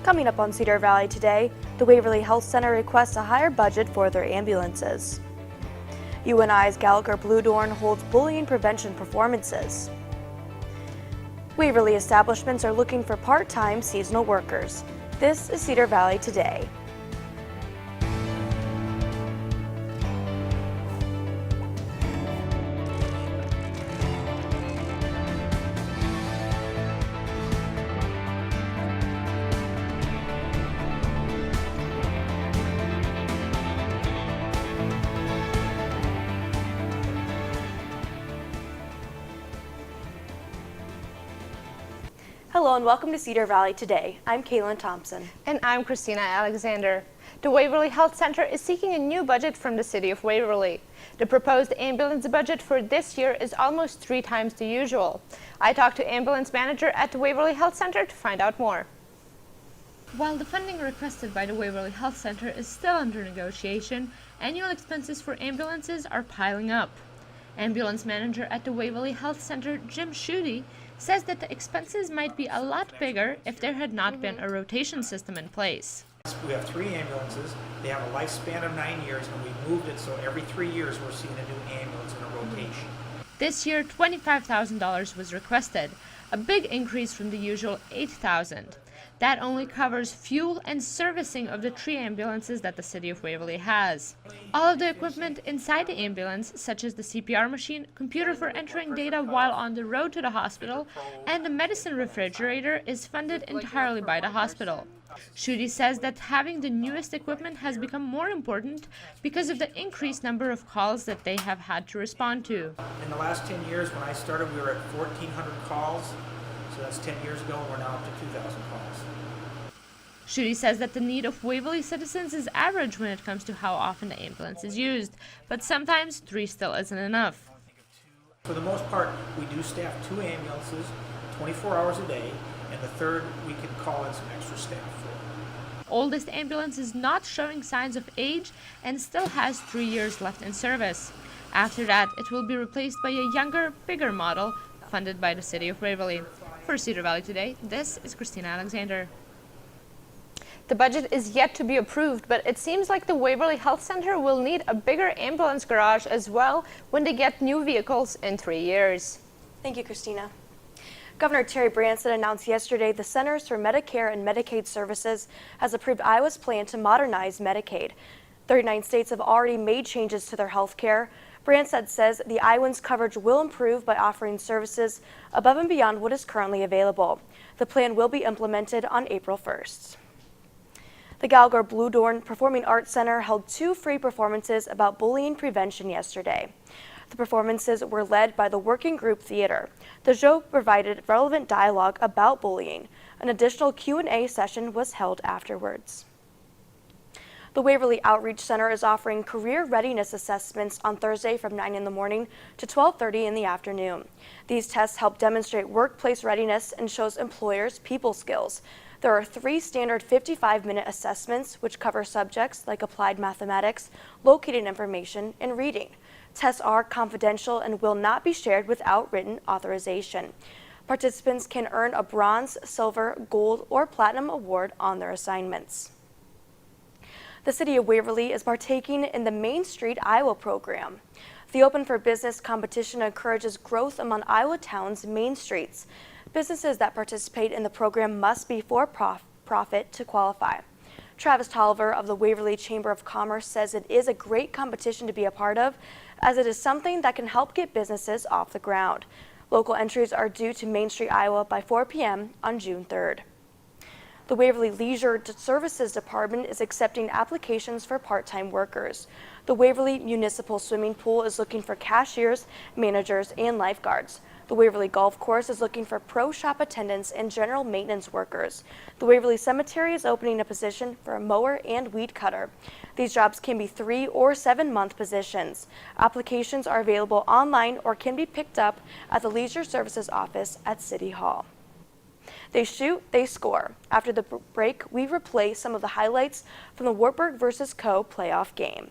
Coming up on Cedar Valley today, the Waverly Health Center requests a higher budget for their ambulances. UNI's Gallagher Bluedorn holds bullying prevention performances. Waverly establishments are looking for part-time seasonal workers. This is Cedar Valley Today. Hello and welcome to Cedar Valley Today. I'm Kaylin Thompson. And I'm Christina Alexander. The Waverly Health Center is seeking a new budget from the City of Waverly. The proposed ambulance budget for this year is almost 3 times the usual. I talked to ambulance manager at the Waverly Health Center to find out more. While the funding requested by the Waverly Health Center is still under negotiation, annual expenses for ambulances are piling up. Ambulance manager at the Waverly Health Center, Jim Schutte, says that the expenses might be a lot bigger if there had not been a rotation system in place. We have 3 ambulances. They have a lifespan of 9 years, and we moved it so every 3 years we're seeing a new ambulance in a rotation. This year, $25,000 was requested, a big increase from the usual $8,000. That only covers fuel and servicing of the 3 ambulances that the City of Waverly has. All of the equipment inside the ambulance, such as the CPR machine, computer for entering data while on the road to the hospital, and the medicine refrigerator, is funded entirely by the hospital. Schutte says that having the newest equipment has become more important because of the increased number of calls that they have had to respond to. In the last 10 years, when I started, we were at 1,400 calls. So that's 10 years ago, and we're now up to 2,000 calls. Schutte says that the need of Waverly citizens is average when it comes to how often the ambulance is used, but sometimes 3 still isn't enough. For the most part, we do staff 2 ambulances 24 hours a day, and the 3rd we can call in some extra staff for. Oldest ambulance is not showing signs of age and still has 3 years left in service. After that, it will be replaced by a younger, bigger model funded by the City of Waverly. For Cedar Valley Today, this is Christina Alexander. The budget is yet to be approved, but it seems like the Waverly Health Center will need a bigger ambulance garage as well when they get new vehicles in 3 years. Thank you, Christina. Governor Terry Branstad announced yesterday the Centers for Medicare and Medicaid Services has approved Iowa's plan to modernize Medicaid. 39 states have already made changes to their health care. Branstad says the Iowans' coverage will improve by offering services above and beyond what is currently available. The plan will be implemented on April 1st. The Gallagher Bluedorn Performing Arts Center held 2 free performances about bullying prevention yesterday. The performances were led by the Working Group Theater. The show provided relevant dialogue about bullying. An additional Q&A session was held afterwards. The Waverly Outreach Center is offering career readiness assessments on Thursday from 9 in the morning to 12:30 in the afternoon. These tests help demonstrate workplace readiness and shows employers people skills. There are 3 standard 55-minute assessments which cover subjects like applied mathematics, locating information, and reading. Tests are confidential and will not be shared without written authorization. Participants can earn a bronze, silver, gold, or platinum award on their assignments. The City of Waverly is partaking in the Main Street Iowa program. The Open for Business competition encourages growth among Iowa towns' main streets. Businesses that participate in the program must be for-profit to qualify. Travis Tolliver of the Waverly Chamber of Commerce says it is a great competition to be a part of, as it is something that can help get businesses off the ground. Local entries are due to Main Street, Iowa by 4 p.m. on June 3rd. The Waverly Leisure Services Department is accepting applications for part-time workers. The Waverly Municipal Swimming Pool is looking for cashiers, managers, and lifeguards. The Waverly Golf Course is looking for pro shop attendants and general maintenance workers. The Waverly Cemetery is opening a position for a mower and weed cutter. These jobs can be 3 or 7-month positions. Applications are available online or can be picked up at the Leisure Services office at City Hall. They shoot, they score. After the break, we replay some of the highlights from the Wartburg vs. Co. playoff game.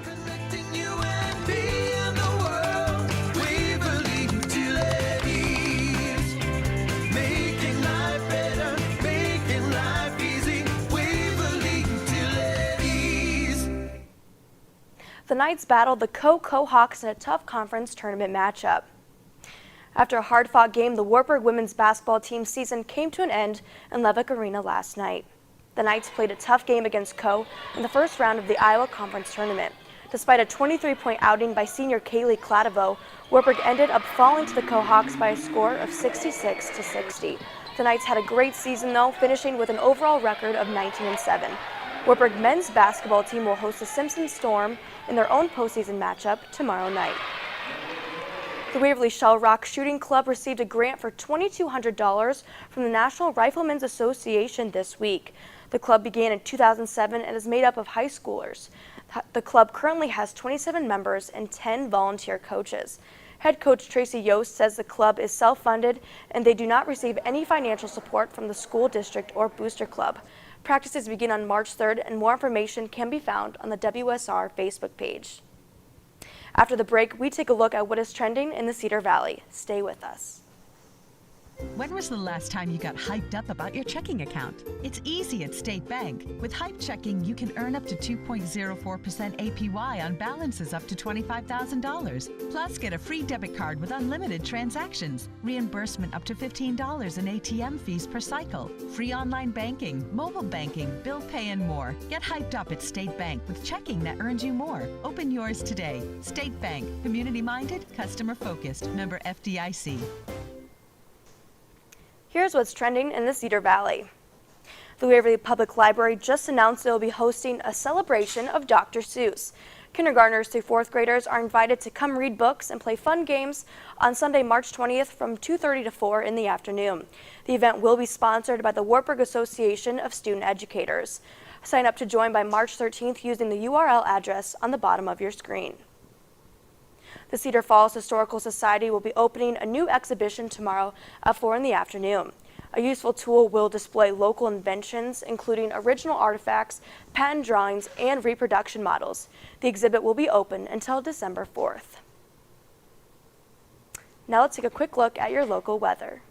Connecting you and me and the world. Waverly Utilities. Making life better, making life easy. Waverly Utilities. The Knights battled the Cohawks in a tough conference tournament matchup. After a hard-fought game, the Wartburg women's basketball team season came to an end in Levick Arena last night. The Knights played a tough game against Co in the first round of the Iowa Conference Tournament. Despite a 23-point outing by senior Kaylee Kladovo, Wartburg ended up falling to the Cohawks by a score of 66-60. The Knights had a great season though, finishing with an overall record of 19-7. Wartburg men's basketball team will host the Simpson Storm in their own postseason matchup tomorrow night. The Waverly Shell Rock Shooting Club received a grant for $2,200 from the National Riflemen's Association this week. The club began in 2007 and is made up of high schoolers. The club currently has 27 members and 10 volunteer coaches. Head coach Tracy Yost says the club is self-funded and they do not receive any financial support from the school district or booster club. Practices begin on March 3rd and more information can be found on the WSR Facebook page. After the break, we take a look at what is trending in the Cedar Valley. Stay with us. When was the last time you got hyped up about your checking account? It's easy at State Bank. With Hype Checking, you can earn up to 2.04% APY on balances up to $25,000. Plus, get a free debit card with unlimited transactions, reimbursement up to $15 in ATM fees per cycle, free online banking, mobile banking, bill pay, and more. Get hyped up at State Bank with checking that earns you more. Open yours today. State Bank, community-minded, customer-focused, member FDIC. Here's what's trending in the Cedar Valley. The Waverly Public Library just announced it will be hosting a celebration of Dr. Seuss. Kindergartners through fourth graders are invited to come read books and play fun games on Sunday, March 20th from 2:30 to 4 in the afternoon. The event will be sponsored by the Wartburg Association of Student Educators. Sign up to join by March 13th using the URL address on the bottom of your screen. The Cedar Falls Historical Society will be opening a new exhibition tomorrow at 4 in the afternoon. A useful tool will display local inventions, including original artifacts, patent drawings, and reproduction models. The exhibit will be open until December 4th. Now let's take a quick look at your local weather.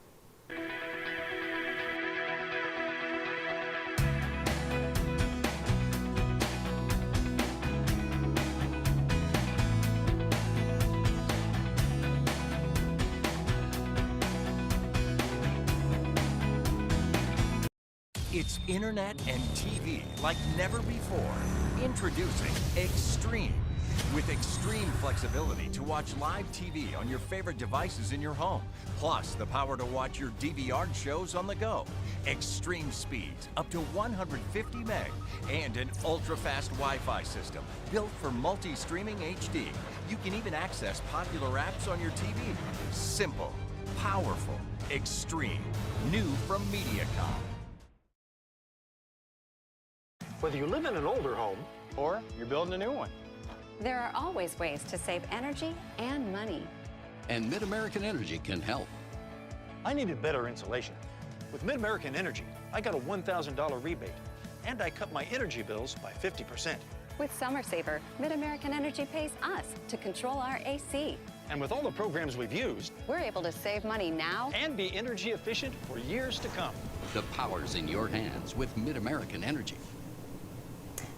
It's internet and TV like never before. Introducing Extreme. With extreme flexibility to watch live TV on your favorite devices in your home, plus the power to watch your DVR shows on the go. Extreme speeds up to 150 meg and an ultra-fast Wi-Fi system built for multi-streaming HD. You can even access popular apps on your TV. Simple, powerful, extreme. New from MediaCom. Whether you live in an older home or you're building a new one. There are always ways to save energy and money. And Mid-American Energy can help. I needed better insulation. With Mid-American Energy, I got a $1,000 rebate, and I cut my energy bills by 50%. With Summer Saver, Mid-American Energy pays us to control our AC. And with all the programs we've used, We're able to save money now and be energy efficient for years to come. The power's in your hands with Mid-American Energy.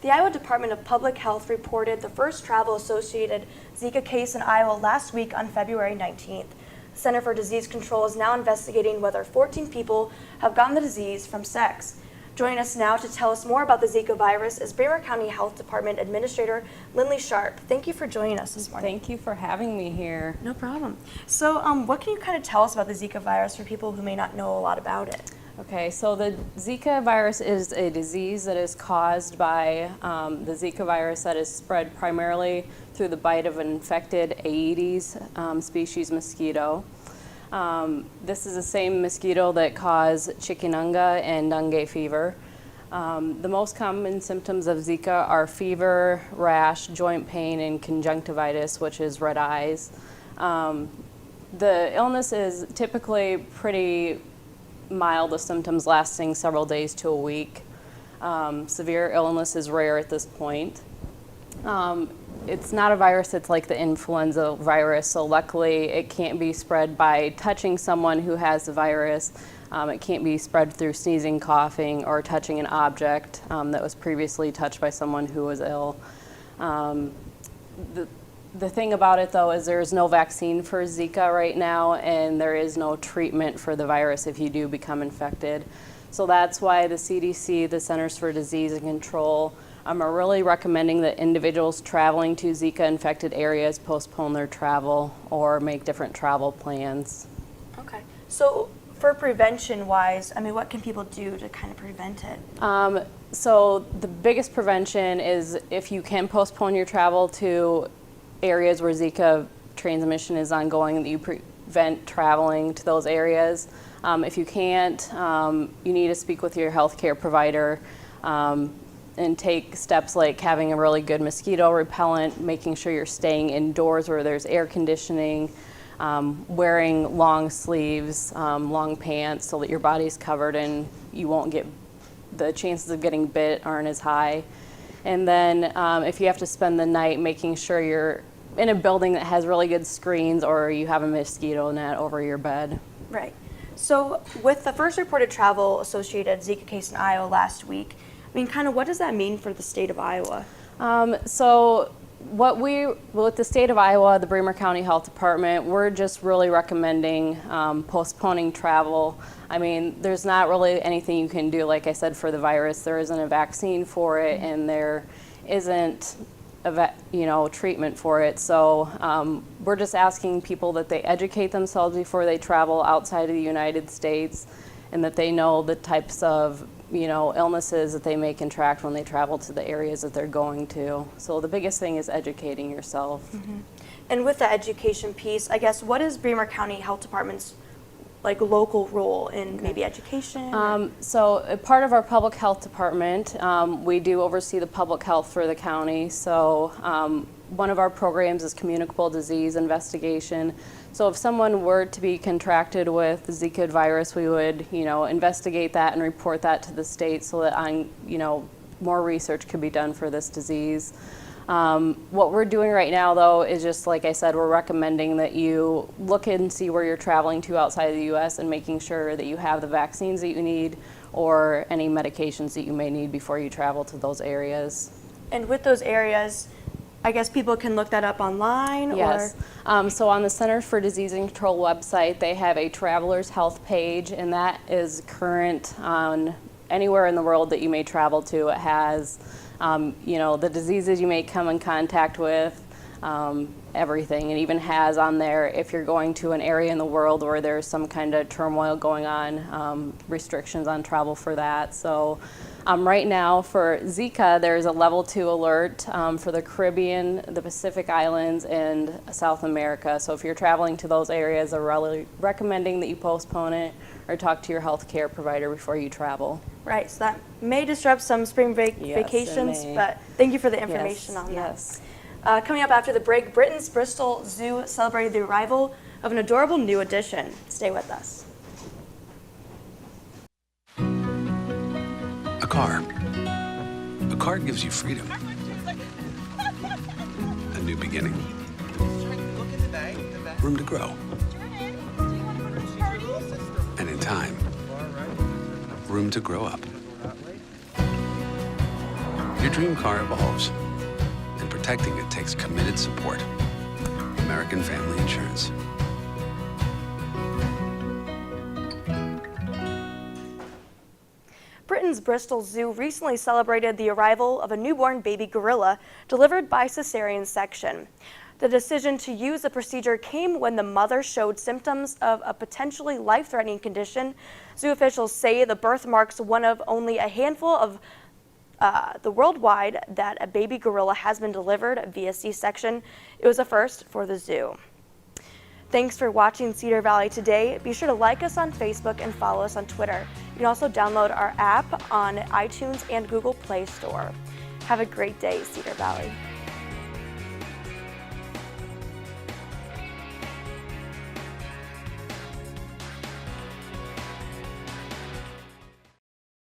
The Iowa Department of Public Health reported the first travel-associated Zika case in Iowa last week on February 19th. The Center for Disease Control is now investigating whether 14 people have gotten the disease from sex. Joining us now to tell us more about the Zika virus is Bremer County Health Department Administrator Lindley Sharp. Thank you for joining us this morning. Thank you for having me here. No problem. So what can you kind of tell us about the Zika virus for people who may not know a lot about it? Okay, so the Zika virus is a disease that is caused by the Zika virus that is spread primarily through the bite of an infected Aedes species mosquito. This is the same mosquito that cause chikungunya and dengue fever. The most common symptoms of Zika are fever, rash, joint pain, and conjunctivitis, which is red eyes. The illness is typically pretty mild, the symptoms lasting several days to a week. Severe illness is rare at this point. It's not a virus, it's like the influenza virus, so luckily it can't be spread by touching someone who has the virus. It can't be spread through sneezing, coughing, or touching an object that was previously touched by someone who was ill. The thing about it, though, is there is no vaccine for Zika right now, and there is no treatment for the virus if you do become infected. So that's why the CDC, the Centers for Disease and Control, are really recommending that individuals traveling to Zika-infected areas postpone their travel or make different travel plans. Okay. So for prevention-wise, I mean, what can people do to kind of prevent it? So the biggest prevention is if you can postpone your travel to areas where Zika transmission is ongoing, that you prevent traveling to those areas. If you can't, you need to speak with your healthcare provider and take steps like having a really good mosquito repellent, making sure you're staying indoors where there's air conditioning, wearing long sleeves, long pants so that your body's covered and you won't get, the chances of getting bit aren't as high. And then if you have to spend the night, making sure you're in a building that has really good screens or you have a mosquito net over your bed. Right. So with the first reported travel-associated Zika case in Iowa last week, I mean, kind of what does that mean for the state of Iowa? So with the state of Iowa, the Bremer County Health Department, we're just really recommending postponing travel. I mean, there's not really anything you can do, like I said, for the virus. There isn't a vaccine for it, and there isn't a treatment for it. So we're just asking people that they educate themselves before they travel outside of the United States, and that they know the types of illnesses that they may contract when they travel to the areas that they're going to. So the biggest thing is educating yourself. Mm-hmm. And with the education piece, I guess, what is Bremer County Health Department's local role in maybe education? So part of our public health department, we do oversee the public health for the county. So one of our programs is communicable disease investigation. So if someone were to be contracted with the Zika virus, we would, investigate that and report that to the state so that more research could be done for this disease. What we're doing right now, though, is just like I said, we're recommending that you look and see where you're traveling to outside of the U.S. and making sure that you have the vaccines that you need or any medications that you may need before you travel to those areas. And with those areas, I guess people can look that up online? Yes. So on the Center for Disease and Control website, they have a traveler's health page, and that is current on anywhere in the world that you may travel to. It has the diseases you may come in contact with, everything. It even has on there if you're going to an area in the world where there's some kind of turmoil going on, restrictions on travel for that. So right now for Zika, there's a level 2 alert for the Caribbean, the Pacific Islands, and South America. So if you're traveling to those areas, they're really recommending that you postpone it or talk to your health care provider before you travel. Right, so that may disrupt some spring break vacations, but thank you for the information on that. Yes. Coming up after the break, Britain's Bristol Zoo celebrated the arrival of an adorable new addition. Stay with us. A car. A car gives you freedom. A new beginning. Room to grow. And in time, room to grow up. Your dream car evolves, and protecting it takes committed support. American Family Insurance. Britain's Bristol Zoo recently celebrated the arrival of a newborn baby gorilla delivered by cesarean section. The decision to use the procedure came when the mother showed symptoms of a potentially life-threatening condition. Zoo officials say the birth marks one of only a handful of the worldwide that a baby gorilla has been delivered via C-section. It was a first for the zoo. Thanks for watching Cedar Valley Today. Be sure to like us on Facebook and follow us on Twitter. You can also download our app on iTunes and Google Play Store. Have a great day, Cedar Valley.